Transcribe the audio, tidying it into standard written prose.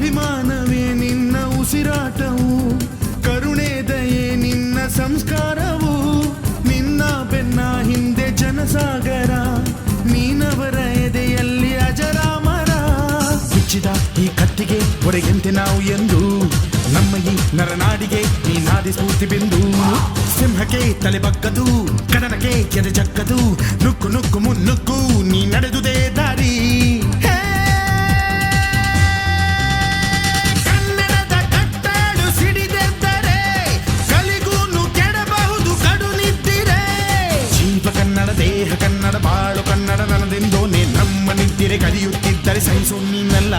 ಅಭಿಮಾನವೇ ನಿನ್ನ ಉಸಿರಾಟವು, ಕರುಣೆ ದಯೆ ನಿನ್ನ ಸಂಸ್ಕಾರವು, ನಿನ್ನ ಬೆನ್ನ ಹಿಂದೆ ಜನಸಾಗರ, ನೀನವರ ಎದೆಯಲ್ಲಿ ಅಜರಾಮರ. ಬಿಚ್ಚಿದ ಈ ಕತ್ತಿಗೆ ಹೊರೆಯಂತೆ ನಾವು ಎಂದು, ನಮ್ಮ ಈ ನರನಾಡಿಗೆ ನೀನಾದಿ ಸ್ಫೂರ್ತಿ ಬಿಂದು. ಸಿಂಹಕ್ಕೆ ತಲೆ ಬಗ್ಗದು, ಕಡನಕ್ಕೆ ಎದೆ ಜಕ್ಕದು, ನುಕ್ಕು ನುಕ್ಕು ಮುನ್ನುಕ್ಕು ನೀ ನಡೆದುದೇ ದಾರಿ. ಕನ್ನಡದ ಕಟ್ಟಾಡು ಸಿಡಿದೆದ್ದರೆ ಕಲಿಗೂನು ಕೆಡಬಹುದು ಕಡು ನಿದ್ದಿರೆ. ಜೀವ ಕನ್ನಡ, ದೇಹ ಕನ್ನಡ, ಬಾಳು ಕನ್ನಡ, ನನದೆಂದೋನೆ ನಮ್ಮ ನಿದ್ದಿರೆ ಕಲಿಯುತ್ತಿದ್ದರೆ ಸಹಿಸು ನೀನಲ್ಲ.